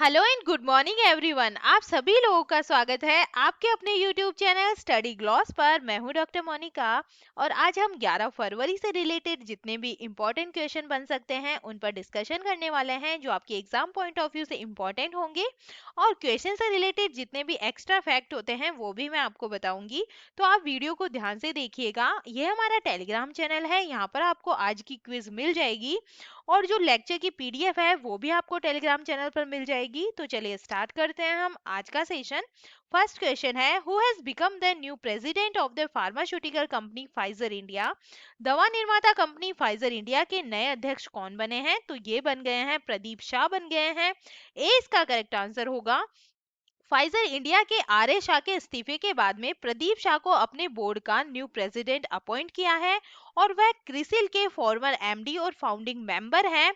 Hello and good morning everyone. आप सभी लोगों का स्वागत है आपके अपने यूट्यूब चैनल स्टडी ग्लॉस पर। मैं हूं डॉक्टर मोनिका और आज हम 11 फरवरी से रिलेटेड जितने भी इम्पोर्टेंट क्वेश्चन बन सकते हैं उन पर डिस्कशन करने वाले हैं जो आपके एग्जाम पॉइंट ऑफ व्यू से इम्पोर्टेंट होंगे। और क्वेश्चन से रिलेटेड जितने भी एक्स्ट्रा फैक्ट होते हैं वो भी मैं आपको बताऊंगी, तो आप वीडियो को ध्यान से देखिएगा। ये हमारा टेलीग्राम चैनल है, यहाँ पर आपको आज की क्विज मिल जाएगी और जो लेक्चर की पीडीएफ है वो भी आपको टेलीग्राम चैनल पर मिल जाएगी। तो चलिए स्टार्ट करते हैं हम आज का सेशन। फर्स्ट क्वेश्चन है, who has become the new president of the pharmaceutical company Pfizer India. दवा निर्माता कंपनी फाइजर इंडिया के नए अध्यक्ष कौन बने हैं? तो ये बन गए हैं प्रदीप शाह बन गए हैं। ए इसका करेक्ट आंसर होगा। फाइजर इंडिया के आरए शाह के इस्तीफे के बाद में प्रदीप शाह को अपने बोर्ड का न्यू प्रेसिडेंट अपॉइंट किया है और वह क्रिसिल के फॉर्मर एमडी और फाउंडिंग मेंबर हैं।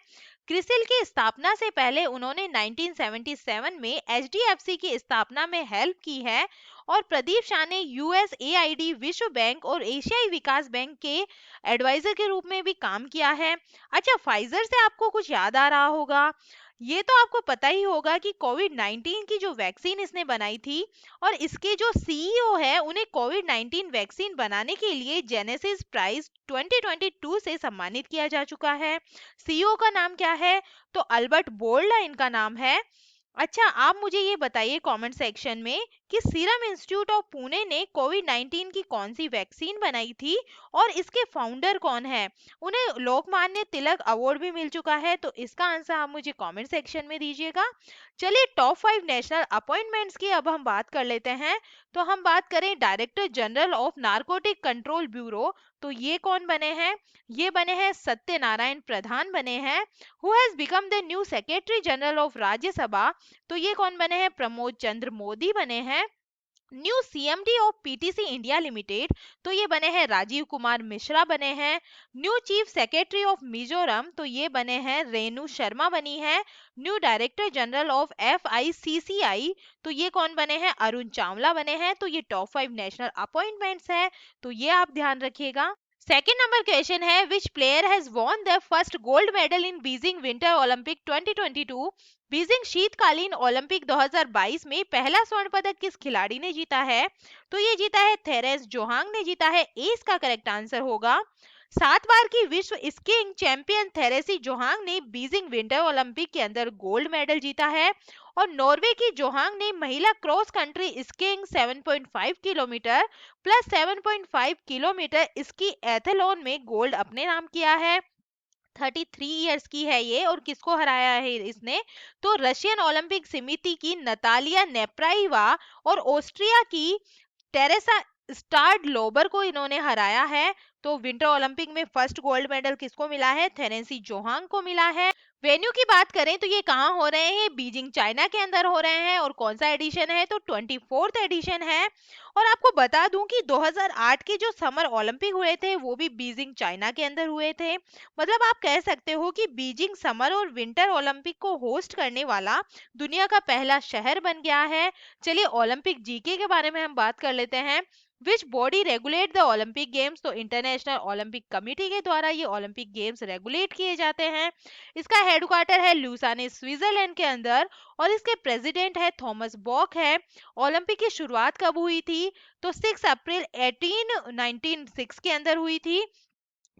क्रिसिल की स्थापना से पहले उन्होंने 1977 में एचडीएफसी की स्थापना में हेल्प की है और प्रदीप शाह ने यूएसएआईडी, विश्व बैंक और एशियाई विकास बैंक के एडवाइजर के रूप में भी काम किया है। अच्छा, फाइजर से आपको कुछ याद आ रहा होगा, ये तो आपको पता ही होगा कि कोविड 19 की जो वैक्सीन इसने बनाई थी और इसके जो सीईओ है उन्हें कोविड 19 वैक्सीन बनाने के लिए जेनेसिस प्राइज 2022 से सम्मानित किया जा चुका है। सीईओ का नाम क्या है? तो अल्बर्ट बोर्ला इनका नाम है। अच्छा, आप मुझे ये बताइए कमेंट सेक्शन में कि सीरम इंस्टीट्यूट ऑफ पुणे ने कोविड 19 की कौन सी वैक्सीन बनाई थी और इसके फाउंडर कौन है? उन्हें लोकमान्य तिलक अवार्ड भी मिल चुका है, तो इसका आंसर आप मुझे कमेंट सेक्शन में दीजिएगा। चलिए टॉप 5 नेशनल अपॉइंटमेंट्स की अब हम बात कर लेते हैं। तो हम बात करें director general of narcotic control bureau, तो ये कौन बने हैं? ये बने हैं सत्यनारायण प्रधान बने हैं। Who has become the new secretary general of Rajya Sabha, तो ये कौन बने हैं? प्रमोद चंद्र मोदी बने हैं। New CMD of PTC India limited, तो ये बने हैं राजीव कुमार मिश्रा बने हैं। New chief secretary of Mizoram, तो ये बने हैं रेणु शर्मा बनी है। New director general of FICCI, तो ये कौन बने हैं? अरुण चावला बने हैं। तो ये टॉप 5 नेशनल अपॉइंटमेंट्स है, तो ये आप ध्यान रखिएगा। सेकेंड नंबर क्वेश्चन है, विच player has won the first gold medal in Beijing winter Olympic 2022। Beijing शीतकालीन ओलंपिक 2022 में पहला स्वर्ण पदक किस खिलाड़ी ने जीता है? तो ये जीता है थेरेस जोहांग ने जीता है। ए इसका करेक्ट आंसर होगा। 7 बार की विश्व स्कीइंग चैंपियन थेरेसी जोहांग ने बीजिंग विंटर ओलंपिक के अंदर गोल्ड मेडल जीता है और नॉर्वे की जोहांग ने महिला cross country skiing 7.5 kilometre plus 7.5 kilometre ski Athlon में गोल्ड अपने नाम किया है। 33 इयर्स की है ये और किसको हराया है इसने? तो रशियन ओलंपिक समिति की नतालिया नेप्राइवा और ऑस्ट्रिया की टेरेसा स्टार्ड लोबर को इन्होंने हराया है। तो विंटर ओलंपिक में फर्स्ट गोल्ड मेडल किसको मिला है? थेरेसी जोहांग को मिला है। वेन्यू की बात करें तो ये कहाँ हो रहे हैं? बीजिंग चाइना के अंदर हो रहे हैं और कौन सा एडिशन है? तो 24th एडिशन है। और आपको बता दूं कि 2008 के जो समर ओलंपिक हुए थे वो भी बीजिंग चाइना के अंदर हुए थे। मतलब आप कह सकते हो कि बीजिंग समर और विंटर ओलंपिक को होस्ट करने वाला दुनिया का पहला शहर बन गया है। चलिए ओलंपिक जीके के बारे में हम बात कर लेते हैं। Which body regulate the Olympic games, तो इंटरनेशनल ओलंपिक कमेटी के द्वारा ये ओलंपिक गेम्स रेगुलेट किए जाते हैं। इसका हेडक्वार्टर है लुसाने स्विट्जरलैंड के अंदर और इसके प्रेसिडेंट है थॉमस बॉक है। ओलंपिक की शुरुआत कब हुई थी? तो 6 अप्रैल 1896 के अंदर हुई थी।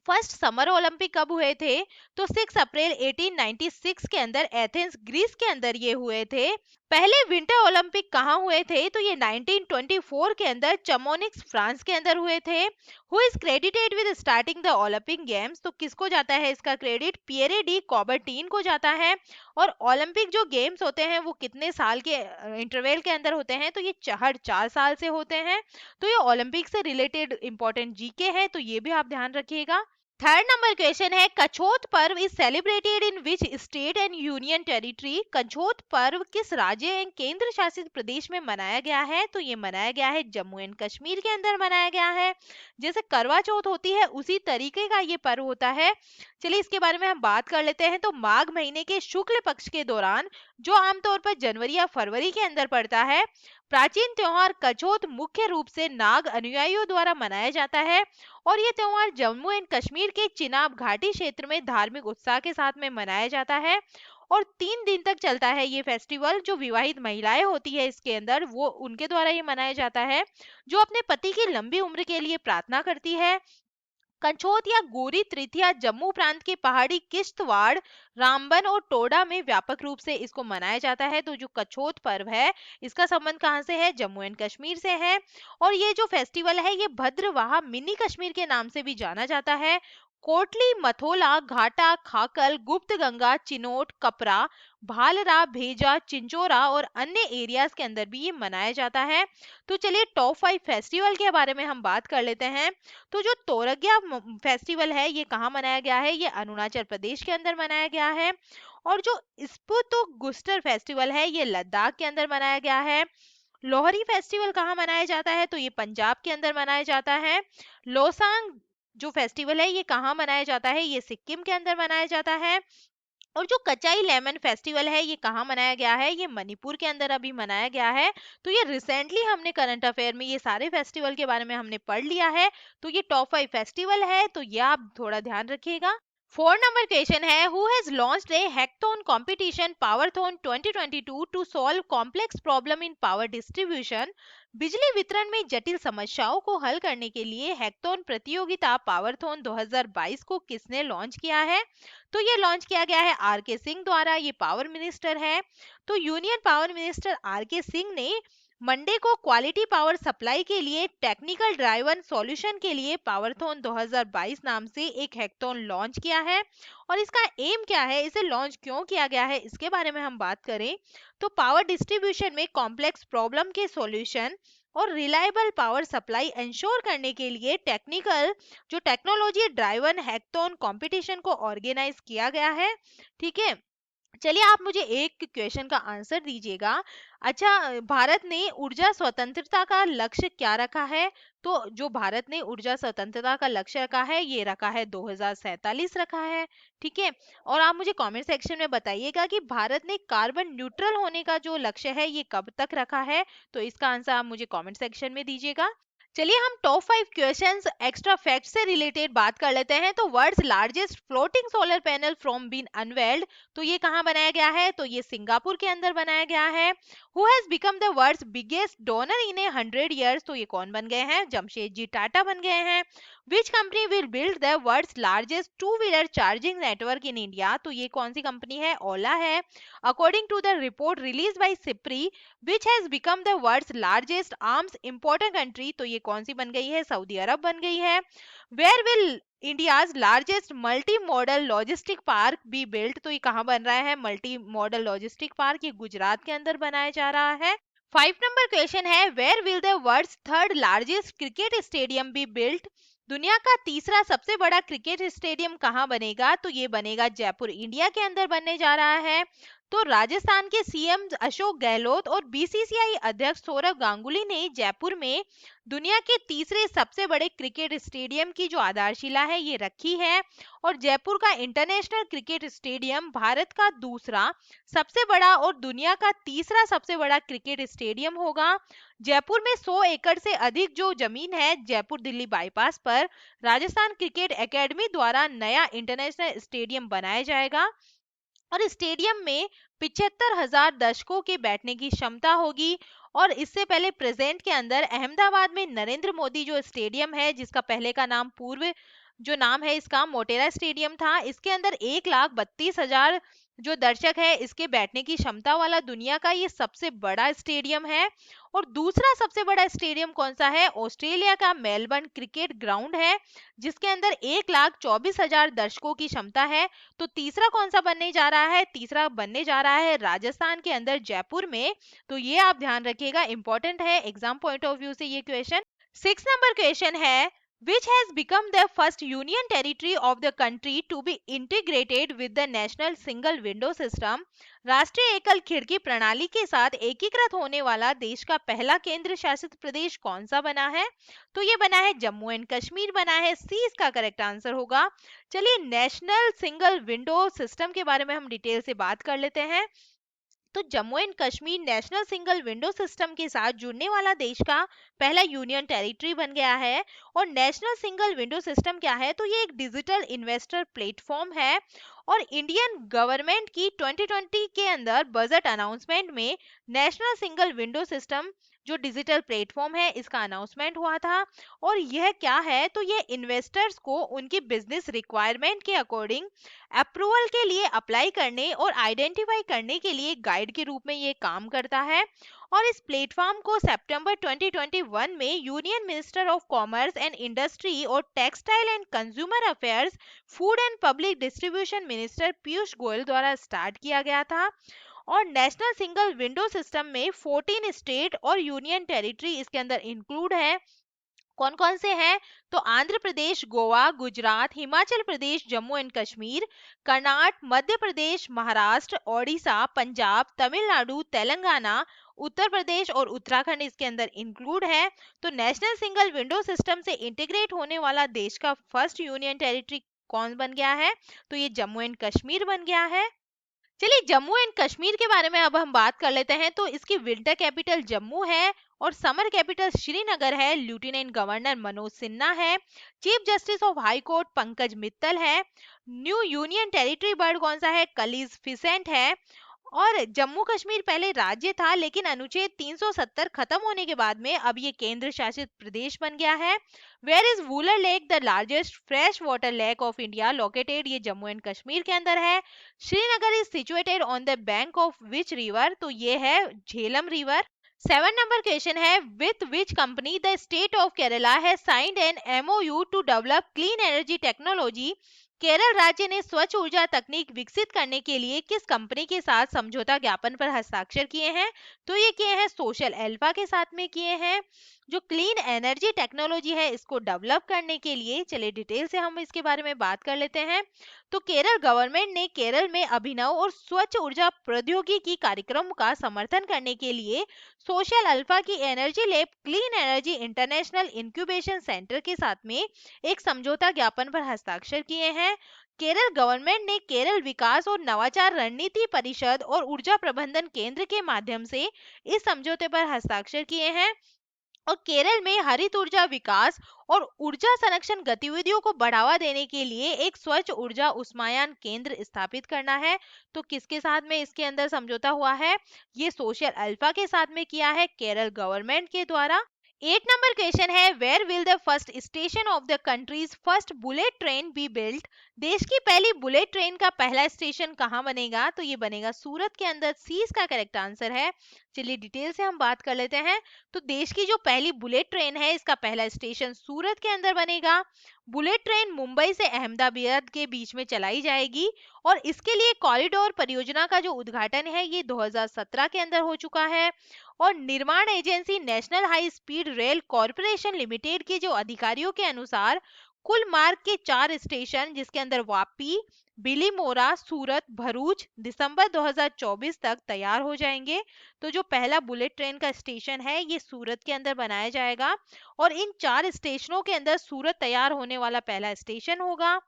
फर्स्ट समर ओलंपिक कब हुए थे? तो 6 अप्रैल 1896 के अंदर एथेंस ग्रीस के अंदर ये हुए थे। पहले विंटर ओलंपिक कहाँ हुए थे? तो ये 1924 के अंदर चमोनिक्स फ्रांस के अंदर हुए थे। Who is credited with starting the Olympic games, तो किसको जाता है इसका क्रेडिट? पियरे डी कॉबर्टीन को जाता है। और ओलंपिक जो गेम्स होते हैं वो कितने साल के इंटरवल के अंदर होते हैं? तो ये हर 4 साल से होते हैं। तो ये ओलंपिक से रिलेटेड इंपॉर्टेंट जीके है, तो ये भी आप ध्यान रखिएगा। थर्ड नंबर क्वेश्चन है, कछोत पर्व is celebrated in which state and union territory. Kachhot पर्व किस राज्य एवं केंद्र शासित प्रदेश में मनाया गया है? तो ये मनाया गया है जम्मू एंड कश्मीर के अंदर मनाया गया है। जैसे करवा चौथ होती है उसी तरीके का ये पर्व होता है। चलिए इसके बारे में हम बात कर लेते हैं। तो माघ महीने के शुक्ल पक्ष के दौरान, जो आमतौर पर जनवरी या फरवरी के अंदर पड़ता है, प्राचीन त्योहार कछोत मुख्य रूप से नाग अनुयायियों द्वारा मनाया जाता है और ये त्योहार जम्मू एंड कश्मीर के चिनाब घाटी क्षेत्र में धार्मिक उत्साह के साथ में मनाया जाता है। और 3 दिन तक चलता है ये फेस्टिवल। जो विवाहित महिलाएं होती है इसके अंदर, वो उनके द्वारा ये मनाया जाता है, जो अपने पति की लंबी उम्र के लिए प्रार्थना करती है। कंछोत या गोरी तृतीया जम्मू प्रांत के पहाड़ी किश्तवाड़, रामबन और टोडा में व्यापक रूप से इसको मनाया जाता है। तो जो कछोत पर्व है, इसका संबंध कहाँ से है? जम्मू एंड कश्मीर से है। और ये जो फेस्टिवल है, ये भद्रवाह मिनी कश्मीर के नाम से भी जाना जाता है। कोटली, मथोला, घाटा, खाकल, गुप्त गंगा, चिनोट, कपरा, भालरा, भेजा, चिंचोरा और अन्य एरियाज के अंदर भी ये मनाया जाता है। तो चलिए टॉप 5 फेस्टिवल के बारे में हम बात कर लेते हैं। तो जो तोरग्या फेस्टिवल है, ये कहाँ मनाया गया है? ये अरुणाचल प्रदेश के अंदर मनाया गया है। और जो स्पुतु गुस्टर फेस्टिवल है, ये लद्दाख के अंदर मनाया गया है। लोहरी फेस्टिवल कहाँ मनाया जाता है? तो ये पंजाब के अंदर मनाया जाता है। लोसांग जो फेस्टिवल है, ये कहाँ मनाया जाता है? ये सिक्किम के अंदर मनाया जाता है। और जो कचाई लेमन फेस्टिवल है, ये कहाँ मनाया गया है? ये मणिपुर के अंदर अभी मनाया गया है। तो ये रिसेंटली हमने करंट अफेयर में ये सारे फेस्टिवल के बारे में हमने पढ़ लिया है। तो ये टॉप 5 फेस्टिवल है, तो ये आप थोड़ा ध्यान रखिएगा। 4 नंबर क्वेश्चन है, who has launched a hackathon competition Powerthon 2022 to solve complex problem in power distribution. बिजली वितरण में जटिल समस्याओं को हल करने के लिए हैकाथॉन प्रतियोगिता पावरथॉन 2022 को किसने लॉन्च किया है? तो ये लॉन्च किया गया है आर के सिंह द्वारा। ये पावर मिनिस्टर है। तो यूनियन पावर मिनिस्टर आर के सिंह ने मंडे को क्वालिटी पावर सप्लाई के लिए टेक्निकल ड्राइवन सॉल्यूशन के लिए पावरथॉन 2022 नाम से एक हैकाथॉन लॉन्च किया है। और इसका एम क्या है, इसे लॉन्च क्यों किया गया है, इसके बारे में हम बात करें तो पावर डिस्ट्रीब्यूशन में कॉम्प्लेक्स प्रॉब्लम के सॉल्यूशन और रिलायबल पावर सप्लाई इंश्योर करने के लिए टेक्निकल जो टेक्नोलॉजी ड्राइवन हैकाथॉन कंपटीशन को ऑर्गेनाइज किया गया है। ठीक है, चलिए आप मुझे एक क्वेश्चन का आंसर दीजिएगा। अच्छा, भारत ने ऊर्जा स्वतंत्रता का लक्ष्य क्या रखा है? तो जो भारत ने ऊर्जा स्वतंत्रता का लक्ष्य रखा है, ये रखा है 2047 रखा है। ठीक है, और आप मुझे कमेंट सेक्शन में बताइएगा कि भारत ने कार्बन न्यूट्रल होने का जो लक्ष्य है, ये कब तक रखा है? तो इसका आंसर आप मुझे कमेंट सेक्शन में दीजिएगा। चलिए हम टॉप 5 क्वेश्चंस एक्स्ट्रा फैक्ट से रिलेटेड बात कर लेते हैं। तो world's largest floating solar panel from been unveiled, तो ये कहाँ बनाया गया है? तो ये सिंगापुर के अंदर बनाया गया है। Who has become the world's biggest donor in a 100 years, तो ये कौन बन गए हैं? जमशेदजी टाटा बन गए हैं। Which company will build the world's largest two wheeler charging network in India, तो ये कौन सी कंपनी है? ओला है। According to the report release by SIPRI, which has become the world's largest arms importer country, तो ये कौन सी बन गई है? सऊदी अरब बन गई है। Where will India's largest multi modal logistic park be built, तो ये कहाँ बन रहा है? मल्टी मॉडल लॉजिस्टिक पार्क ये गुजरात के अंदर बनाया जा रहा है। 5 नंबर क्वेश्चन है, where will the world's third largest cricket stadium be built, दुनिया का तीसरा सबसे बड़ा क्रिकेट स्टेडियम कहाँ बनेगा? तो ये बनेगा जयपुर, इंडिया के अंदर बनने जा रहा है। तो राजस्थान के सीएम अशोक गहलोत और बीसीसीआई अध्यक्ष सौरव गांगुली ने जयपुर में दुनिया के तीसरे सबसे बड़े क्रिकेट स्टेडियम की जो आधारशिला है, ये रखी है। और जयपुर का इंटरनेशनल क्रिकेट स्टेडियम भारत का दूसरा सबसे बड़ा और दुनिया का तीसरा सबसे बड़ा क्रिकेट स्टेडियम होगा। जयपुर में 100 एकड़ से अधिक जो जमीन है जयपुर दिल्ली बाईपास पर, राजस्थान क्रिकेट एकेडमी द्वारा नया इंटरनेशनल स्टेडियम बनाया जाएगा। और स्टेडियम में 75,000 दर्शकों के बैठने की क्षमता होगी। और इससे पहले प्रेजेंट के अंदर अहमदाबाद में नरेंद्र मोदी जो स्टेडियम है, जिसका पहले का नाम पूर्व जो नाम है इसका मोटेरा स्टेडियम था, इसके अंदर 1,32,000 जो दर्शक है इसके बैठने की क्षमता वाला दुनिया का ये सबसे बड़ा स्टेडियम है। और दूसरा सबसे बड़ा स्टेडियम कौन सा है? ऑस्ट्रेलिया का मेलबर्न क्रिकेट ग्राउंड है, जिसके अंदर 1,24,000 दर्शकों की क्षमता है। तो तीसरा कौन सा बनने जा रहा है? तीसरा बनने जा रहा है राजस्थान के अंदर जयपुर में। तो ये आप ध्यान रखिएगा, इंपॉर्टेंट है एग्जाम पॉइंट ऑफ व्यू से ये क्वेश्चन। 6 नंबर क्वेश्चन है, which has become the first union territory of the country to be integrated with the national single window system, राष्ट्रीय एकल खिड़की प्रणाली के साथ एकीकृत होने वाला देश का पहला केंद्र शासित प्रदेश कौन सा बना है? तो ये बना है जम्मू एंड कश्मीर बना है। सी इसका करेक्ट आंसर होगा। चलिए नेशनल सिंगल विंडो सिस्टम के बारे में हम डिटेल से बात कर लेते हैं। तो Jammu and Kashmir national single window system के साथ जुड़ने वाला देश का पहला यूनियन टेरिटरी बन गया है। और नेशनल सिंगल विंडो सिस्टम क्या है, तो ये एक डिजिटल इन्वेस्टर प्लेटफॉर्म है। और इंडियन गवर्नमेंट की 2020 के अंदर बजट अनाउंसमेंट में नेशनल सिंगल विंडो सिस्टम जो डिजिटल प्लेटफॉर्म है इसका अनाउंसमेंट हुआ था। और यह क्या है, तो यह इन्वेस्टर्स को उनकी बिजनेस रिक्वायरमेंट के अकॉर्डिंग अप्रूवल के लिए अप्लाई करने और आइडेंटिफाई करने के लिए गाइड के रूप में ये काम करता है। और इस प्लेटफॉर्म को सितंबर 2021 में union minister of commerce and industry और textile and consumer affairs, food and public distribution minister Piyush Goyal द्वारा स्टार्ट किया गया था। और नेशनल सिंगल विंडो सिस्टम में 14 स्टेट और यूनियन टेरिटरी इसके अंदर इंक्लूड है। कौन कौन से हैं, तो आंध्र प्रदेश, गोवा, गुजरात, हिमाचल प्रदेश, जम्मू एंड कश्मीर, कर्नाटक, मध्य प्रदेश, महाराष्ट्र, ओडिशा, पंजाब, तमिलनाडु, तेलंगाना, उत्तर प्रदेश और उत्तराखंड इसके अंदर इंक्लूड है। तो नेशनल सिंगल विंडो सिस्टम से इंटीग्रेट होने वाला देश का फर्स्ट यूनियन टेरिटरी कौन बन गया है, तो ये जम्मू एंड कश्मीर बन गया है। चलिए जम्मू एंड कश्मीर के बारे में अब हम बात कर लेते हैं। तो इसकी विंटर कैपिटल जम्मू है और समर कैपिटल श्रीनगर है। लेफ्टिनेंट गवर्नर मनोज सिन्हा है। Chief justice of high court Pankaj Mittal है। न्यू यूनियन टेरिटरी बर्ड कौन सा है, कलीज फिसेंट है। और जम्मू कश्मीर पहले राज्य था लेकिन अनुच्छेद 370 खत्म होने के बाद में अब ये केंद्र शासित प्रदेश बन गया है। Where is Wular lake the largest fresh water lake of India located, ये जम्मू एंड कश्मीर के अंदर है। Srinagar is situated on the bank of which river, तो ये है झेलम रिवर। 7 नंबर क्वेश्चन है, with which company the state of Kerala has signed an MOU to develop clean energy technology. Kerala राज्य ने स्वच्छ ऊर्जा तकनीक विकसित करने के लिए किस कंपनी के साथ समझौता ज्ञापन पर हस्ताक्षर किए हैं, तो ये किए हैं सोशल अल्फा के साथ में किए हैं। जो क्लीन एनर्जी टेक्नोलॉजी है इसको डेवलप करने के लिए, चलिए डिटेल से हम इसके बारे में बात कर लेते हैं। तो केरल गवर्नमेंट ने केरल में अभिनव और स्वच्छ ऊर्जा प्रौद्योगिकी कार्यक्रम का समर्थन करने के लिए सोशल अल्फा की energy lab clean energy international incubation centre के साथ में एक समझौता ज्ञापन पर हस्ताक्षर किए हैं। केरल गवर्नमेंट ने केरल विकास और नवाचार रणनीति परिषद और ऊर्जा प्रबंधन केंद्र के माध्यम से इस समझौते पर हस्ताक्षर किए हैं। और केरल में हरित ऊर्जा विकास और ऊर्जा संरक्षण गतिविधियों को बढ़ावा देने के लिए एक स्वच्छ ऊर्जा उष्मायान केंद्र स्थापित करना है। तो किसके साथ में इसके अंदर समझौता हुआ है, ये सोशल अल्फा के साथ में किया है केरल गवर्नमेंट के द्वारा। 8 नंबर क्वेश्चन है, where will the first station of the country's first bullet train be built. देश की पहली बुलेट ट्रेन का पहला स्टेशन कहाँ बनेगा, तो ये बनेगा सूरत के अंदर। सी इसका करेक्ट आंसर है। चलिए डिटेल से हम बात कर लेते हैं। तो देश की जो पहली बुलेट ट्रेन है इसका पहला स्टेशन सूरत के अंदर बनेगा। बुलेट ट्रेन मुंबई से अहमदाबाद के बीच में चलाई जाएगी और इसके लिए कॉरिडोर परियोजना का जो उद्घाटन है ये 2017 के अंदर हो चुका है। और निर्माण agency national high speed rail corporation limited के जो अधिकारियों के अनुसार कुल मार्ग के 4 स्टेशन जिसके अंदर वापी, बिलीमोरा, सूरत, भरूच दिसंबर 2024 तक तैयार हो जाएंगे। तो जो पहला बुलेट ट्रेन का स्टेशन है ये सूरत के अंदर बनाया जाएगा और इन 4 स्टेशनों के अंदर सूरत तैयार होने वाला पहला स्टेशन होगा।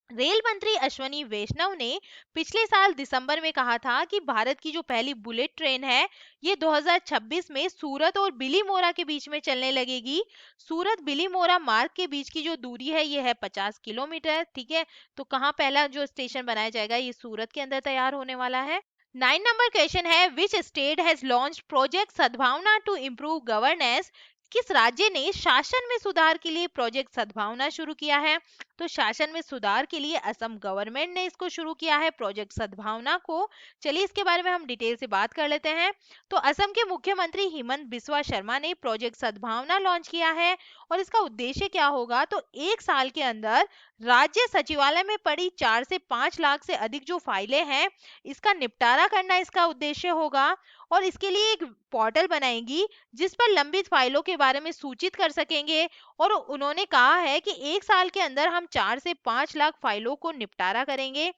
रेल मंत्री अश्वनी वैष्णव ने पिछले साल दिसंबर में कहा था कि भारत की जो पहली बुलेट ट्रेन है ये 2026 में सूरत और बिलीमोरा के बीच में चलने लगेगी। सूरत बिलीमोरा मार्ग के बीच की जो दूरी है ये है 50 किलोमीटर। ठीक है, तो कहाँ पहला जो स्टेशन बनाया जाएगा, ये सूरत के अंदर तैयार होने वाला है। 9 नंबर क्वेश्चन है, which state has launch project सद्भावना टू इम्प्रूव गवर्नेंस। किस राज्य ने शासन में सुधार के लिए प्रोजेक्ट सद्भावना शुरू किया है, तो शासन में सुधार के लिए असम गवर्नमेंट ने इसको शुरू किया है प्रोजेक्ट सद्भावना को। चलिए इसके बारे में हम डिटेल से बात कर लेते हैं। तो असम के मुख्यमंत्री हिमंत बिस्वा शर्मा ने प्रोजेक्ट सद्भावना लॉन्च किया है और इसका उद्देश्य क्या होगा, तो 1 साल के अंदर राज्य सचिवालय में पड़ी 4 से 5 लाख से अधिक जो फाइलें हैं इसका निपटारा करना इसका उद्देश्य होगा। और इसके लिए एक पोर्टल बनाएगी जिस पर लंबित फाइलों के बारे में सूचित कर सकेंगे। और उन्होंने कहा है कि 1 साल के अंदर हम 4 से 5 लाख फाइलों को निपटारा करेंगे।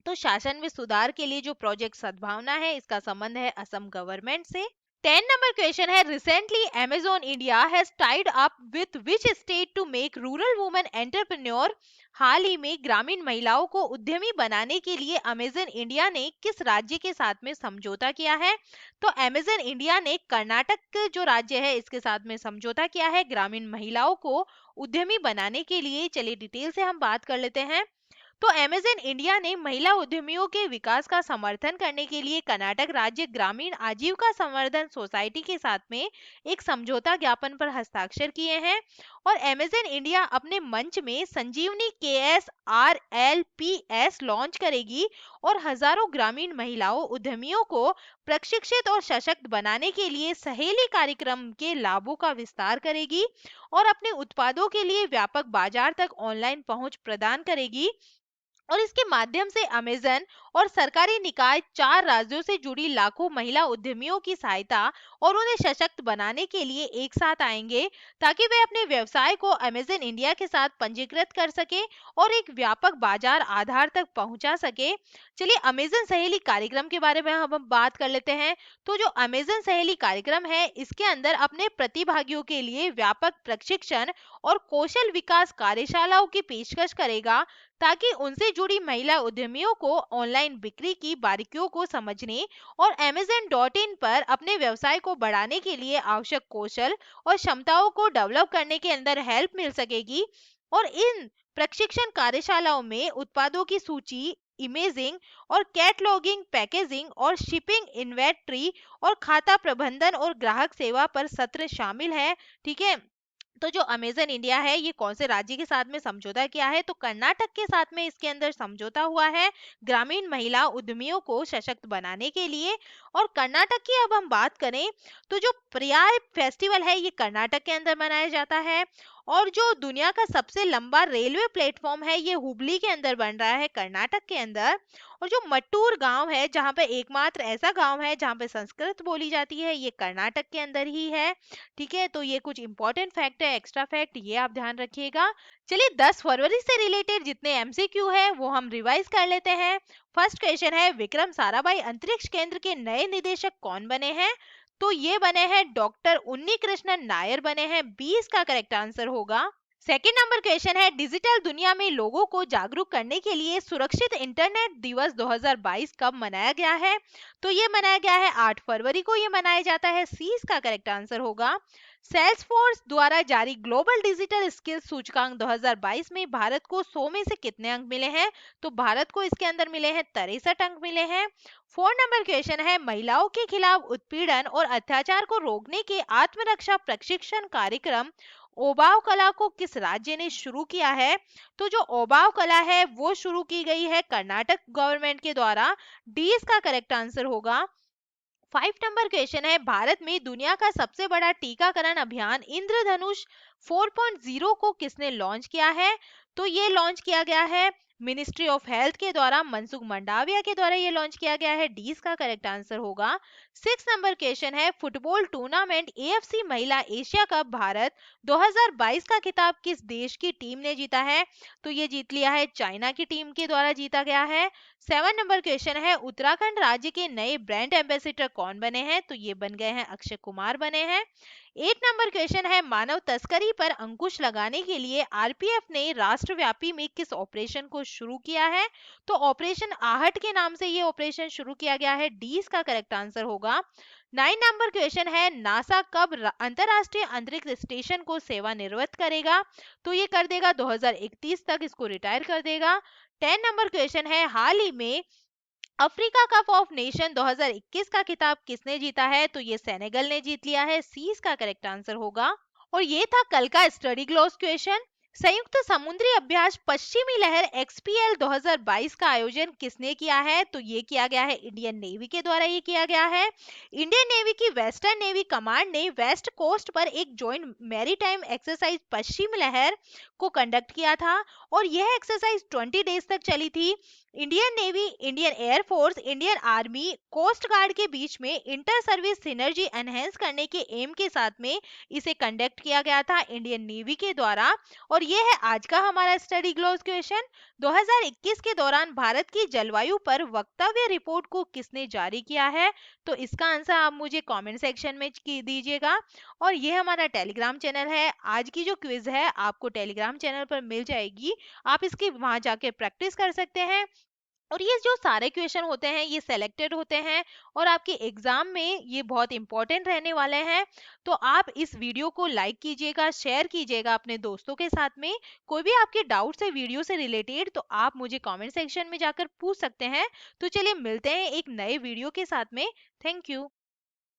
तो शासन में सुधार के लिए जो प्रोजेक्ट सद्भावना है इसका संबंध है असम गवर्नमेंट से। 10 नंबर क्वेश्चन है, recently Amazon India has tied up with which state to make rural women entrepreneur? हाल ही में ग्रामीण महिलाओं को उद्यमी बनाने के लिए Amazon India ने किस राज्य के साथ में समझौता किया है? तो Amazon India ने कर्नाटक जो राज्य है इसके साथ में समझौता किया है ग्रामीण महिलाओं को उद्यमी बनाने के लिए। चलिए डिटेल से हम बात कर लेते हैं। तो अमेज़न इंडिया ने महिला उद्यमियों के विकास का समर्थन करने के लिए कर्नाटक राज्य ग्रामीण आजीविका संवर्धन सोसाइटी के साथ में एक समझौता ज्ञापन पर हस्ताक्षर किए हैं। और अमेज़न इंडिया अपने मंच में संजीवनी KSRLPS लॉन्च करेगी और हजारों ग्रामीण महिलाओं उद्यमियों को प्रशिक्षित और सशक्त बनाने के लिए सहेली कार्यक्रम के लाभों का विस्तार करेगी और अपने उत्पादों के लिए व्यापक बाजार तक ऑनलाइन पहुंच प्रदान करेगी। और इसके माध्यम से अमेजन और सरकारी निकाय 4 राज्यों से जुड़ी लाखों महिला उद्यमियों की सहायता और उन्हें सशक्त बनाने के लिए एक साथ आएंगे, ताकि वे अपने व्यवसाय को अमेजन इंडिया के साथ पंजीकृत कर सके और एक व्यापक बाजार आधार तक पहुंचा सके। चलिए अमेजन सहेली कार्यक्रम के बारे में हम बात कर लेते हैं। तो जो अमेजन सहेली कार्यक्रम है इसके अंदर अपने प्रतिभागियों के लिए व्यापक प्रशिक्षण और कौशल विकास कार्यशालाओं की पेशकश करेगा, ताकि उनसे जुड़ी महिला उद्यमियों को ऑनलाइन बिक्री की बारीकियों को समझने और Amazon.in पर अपने व्यवसाय को बढ़ाने के लिए आवश्यक कौशल और क्षमताओं को डेवलप करने के अंदर हेल्प मिल सकेगी। और इन प्रशिक्षण कार्यशालाओं में उत्पादों की सूची, इमेजिंग और कैटलॉगिंग, पैकेजिंग और शिपिंग, इन्वेंट्री और खाता प्रबंधन और ग्राहक सेवा पर सत्र शामिल है। ठीक है। तो जो अमेजन इंडिया है ये कौन से राज्य के साथ में समझौता किया है? तो कर्नाटक के साथ में इसके अंदर समझौता हुआ है ग्रामीण महिला उद्यमियों को सशक्त बनाने के लिए। और कर्नाटक की अब हम बात करें तो जो प्रियाय फेस्टिवल है ये कर्नाटक के अंदर मनाया जाता है। और जो दुनिया का सबसे लंबा रेलवे प्लेटफॉर्म है ये हुबली के अंदर बन रहा है कर्नाटक के अंदर। और जो मट्टूर गांव है जहाँ पे एकमात्र ऐसा गांव है जहाँ पे संस्कृत बोली जाती है ये कर्नाटक के अंदर ही है। ठीक है। तो ये कुछ इंपॉर्टेंट फैक्ट है, एक्स्ट्रा फैक्ट, ये आप ध्यान रखिएगा। चलिए 10 फरवरी से रिलेटेड जितने एमसीक्यू है वो हम रिवाइज कर लेते हैं। फर्स्ट क्वेश्चन है, विक्रम साराभाई अंतरिक्ष केंद्र के नए निदेशक कौन बने हैं? तो ये बने हैं डॉक्टर उन्नी कृष्णन नायर बने हैं। 20 का करेक्ट आंसर होगा। सेकेंड नंबर क्वेश्चन है, डिजिटल दुनिया में लोगों को जागरूक करने के लिए सुरक्षित इंटरनेट दिवस 2022 कब मनाया गया है? तो ये मनाया गया है 8 फरवरी को, ये मनाया जाता है। सी इसका करेक्ट आंसर होगा। सेल्सफोर्स द्वारा जारी ग्लोबल डिजिटल स्किल्स सूचकांक 2022 में भारत को 100 में से कितने अंक मिले हैं? तो भारत को इसके अंदर मिले हैं 63 अंक मिले हैं। 4 नंबर क्वेश्चन है, महिलाओं के खिलाफ उत्पीड़न और अत्याचार को रोकने के आत्मरक्षा प्रशिक्षण कार्यक्रम ओबाव कला को किस राज्य ने शुरू किया है? तो जो ओबाव कला है वो शुरू की गई है कर्नाटक गवर्नमेंट के द्वारा। डी इसका करेक्ट आंसर होगा। 5 नंबर क्वेश्चन है, भारत में दुनिया का सबसे बड़ा टीकाकरण अभियान इंद्रधनुष 4.0 को किसने लॉन्च किया है? तो ये लॉन्च किया गया है मिनिस्ट्री ऑफ हेल्थ के द्वारा, मनसुख मंडाविया के द्वारा ये लॉन्च किया गया है। डी इसका करेक्ट आंसर होगा। 6 नंबर क्वेश्चन है, फुटबॉल टूर्नामेंट एएफसी महिला एशिया कप भारत 2022 का खिताब किस देश की टीम ने जीता है? तो ये जीत लिया है चाइना की टीम के द्वारा जीता गया है। 7 नंबर क्वेश्चन है, उत्तराखंड राज्य के नए ब्रांड एम्बेसडर कौन बने हैं? तो ये बन गए हैं अक्षय कुमार बने हैं। 8 नंबर क्वेश्चन है, मानव तस्करी पर अंकुश लगाने के लिए आरपीएफ ने राष्ट्रव्यापी में किस ऑपरेशन को शुरू किया है? तो ऑपरेशन आहट के नाम से ये ऑपरेशन शुरू किया गया है। डी इसका करेक्ट आंसर होगा। 9 नंबर क्वेश्चन है, नासा कब अंतरराष्ट्रीय अंतरिक्ष स्टेशन को सेवानिवृत्त करेगा? तो ये कर देगा 2031 तक, इसको रिटायर कर देगा। 10 नंबर क्वेश्चन है, हाल ही में अफ्रीका कप ऑफ नेशन 2021 का खिताब किसने जीता है? तो ये सेनेगल ने जीत लिया है। सी इसका करेक्ट आंसर होगा। और ये था कल का स्टडी ग्लोस क्वेश्चन। संयुक्त समुद्री अभ्यास पश्चिमी लहर एक्सपीएल 2022 का आयोजन किसने किया है? तो ये किया गया है इंडियन नेवी के द्वारा, ये किया गया है। इंडियन नेवी की वेस्टर्न नेवी कमांड ने वेस्ट कोस्ट पर एक जॉइंट मैरीटाइम एक्सरसाइज पश्चिम लहर को कंडक्ट किया था और यह एक्सरसाइज 20 डेज तक चली थी। Indian navy, Indian air force, Indian army, coast guard के बीच में इंटर सर्विस सिनर्जी एनहेंस करने के एम के साथ में इसे कंडक्ट किया गया था इंडियन नेवी के द्वारा। और ये है आज का हमारा स्टडी ग्लोस क्वेश्चन। 2021 के दौरान भारत की जलवायु पर वक्तव्य रिपोर्ट को किसने जारी किया है? तो इसका आंसर आप मुझे कमेंट सेक्शन में दीजिएगा। और ये हमारा टेलीग्राम चैनल है। आज की जो क्विज है आपको टेलीग्राम चैनल पर मिल जाएगी, आप इसकी वहां जाके प्रैक्टिस कर सकते हैं। और ये जो सारे क्वेश्चन होते हैं ये सिलेक्टेड होते हैं और आपके एग्जाम में ये बहुत इंपॉर्टेंट रहने वाले हैं। तो आप इस वीडियो को लाइक कीजिएगा, शेयर कीजिएगा अपने दोस्तों के साथ में। कोई भी आपके डाउट्स है वीडियो से रिलेटेड तो आप मुझे कमेंट सेक्शन में जाकर पूछ सकते हैं। तो चलिए मिलते हैं एक नए वीडियो के साथ में। Thank you.